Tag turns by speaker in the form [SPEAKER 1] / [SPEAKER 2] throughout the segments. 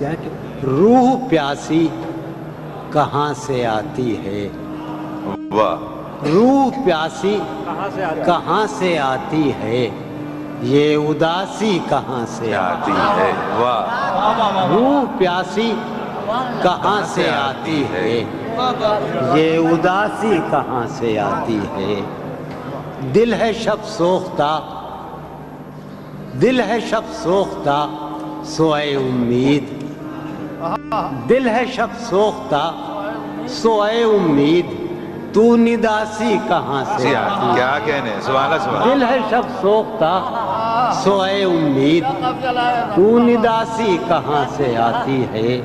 [SPEAKER 1] جائے کہ روح پیاسی کہاں سے آتی ہے،
[SPEAKER 2] واہ،
[SPEAKER 1] روح پیاسی کہاں سے آتی ہے، یہ اداسی کہاں سے
[SPEAKER 2] آتی ہے، واہ،
[SPEAKER 1] روح پیاسی کہاں سے آتی ہے، یہ اداسی کہاں سے آتی ہے۔ دل ہے شب سوختہ، دل ہے شب سوختہ سوئے امید، دل ہے شب سوختہ سوئے امید، تو نداسی کہاں سے آتی ہے۔
[SPEAKER 2] کیا کہنے، سبحان اللہ، سبحان
[SPEAKER 1] دل ہے شب سوختہ سوئے امید، تو نداسی کہاں سے آتی ہے۔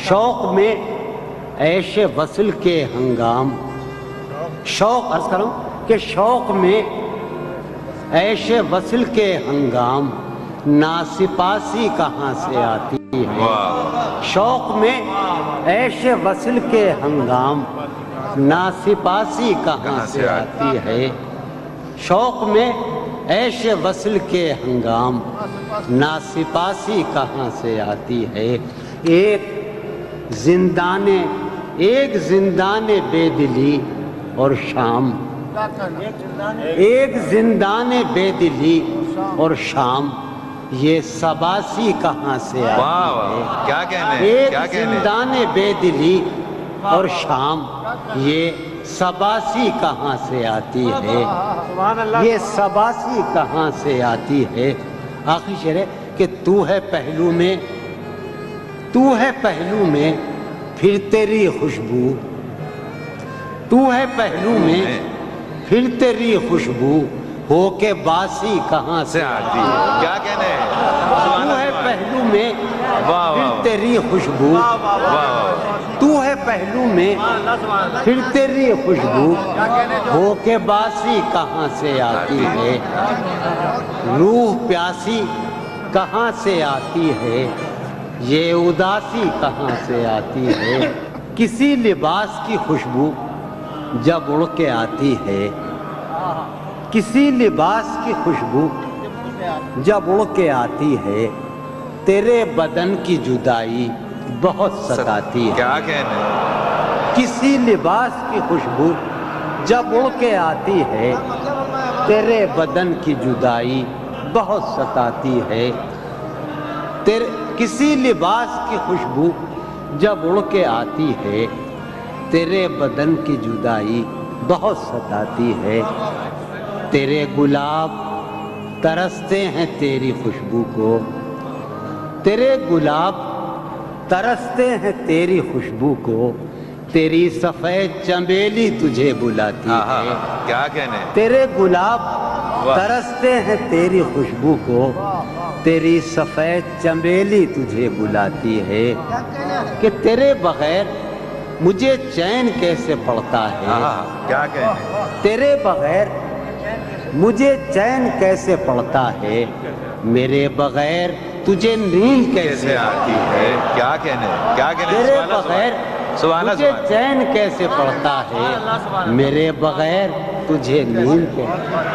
[SPEAKER 1] شوق میں عیش وصل کے ہنگام، شوق عرض کروں کہ شوق میں عیش وصل کے ہنگام، ناسپاسی کہاں سے آتی ہے۔
[SPEAKER 2] واہ،
[SPEAKER 1] شوق میں عیش وصل کے ہنگام، ناسپاسی کہاں سے آتی ہے۔ شوق میں عیش وصل کے ہنگام، ناسپاسی کہاں سے آتی ہے۔ ایک زندان بے دلی اور شام، ایک زندان بے دلی اور شام، یہ سباسی کہاں سے
[SPEAKER 2] واہ،
[SPEAKER 1] آتی ہے۔
[SPEAKER 2] واہ، کیا کہنے،
[SPEAKER 1] ایک
[SPEAKER 2] کیا کہنے،
[SPEAKER 1] زندان بے دلی اور شام، یہ سباسی کہاں سے آتی ہے۔ یہ سباسی کہاں سے آتی ہے۔ آخری شعر ہے کہ تو ہے پہلو میں، تو ہے پہلو میں پھر تیری خوشبو، تو ہے پہلو میں پھر تیری خوشبو، ہو کے باسی کہاں سے
[SPEAKER 2] آتی ہے۔ کیا کہنے، سبحان
[SPEAKER 1] تو ہے
[SPEAKER 2] اللہ،
[SPEAKER 1] پہلو میں
[SPEAKER 2] واہ،
[SPEAKER 1] پھر
[SPEAKER 2] واہ،
[SPEAKER 1] تیری خوشبو،
[SPEAKER 2] واہ،
[SPEAKER 1] تو ہے پہلو میں پھر تیری خوشبو، ہو کے باسی کہاں سے آتی ہے۔ روح پیاسی کہاں سے آتی ہے، یہ اداسی کہاں سے آتی ہے۔ کسی لباس کی خوشبو جب اڑ کے آتی ہے، کسی لباس کی خوشبو جب اڑ کے آتی ہے، تیرے بدن کی جدائی بہت ستاتی ہے۔
[SPEAKER 2] کیا کہنے،
[SPEAKER 1] کسی لباس کی خوشبو جب اڑ کے آتی ہے، تیرے بدن کی جدائی بہت ستاتی ہے۔ کسی لباس کی خوشبو جب اڑ کے آتی ہے، تیرے بدن کی جدائی بہت ستاتی ہے۔ تیرے گلاب ترستے ہیں تیری خوشبو کو، تیرے گلاب ترستے ہیں تیری خوشبو کو، تیری سفید چنبیلی تجھے بلاتی ہے۔
[SPEAKER 2] کیا کہنے،
[SPEAKER 1] تیرے گلاب ترستے ہیں تیری خوشبو کو، تیری سفید چنبیلی تجھے بلاتی ہے۔ کہ تیرے بغیر مجھے چین کیسے پڑتا ہے،
[SPEAKER 2] کیا کہنے،
[SPEAKER 1] تیرے بغیر مجھے چین کیسے پڑتا ہے، میرے بغیر تجھے نیند کیسے
[SPEAKER 2] آتی ہے۔ کیا کہنے، کیا کہنے،
[SPEAKER 1] تیرے بغیر
[SPEAKER 2] سبحان اللہ،
[SPEAKER 1] مجھے چین کیسے پڑتا ہے، میرے بغیر تجھے نیند کیسے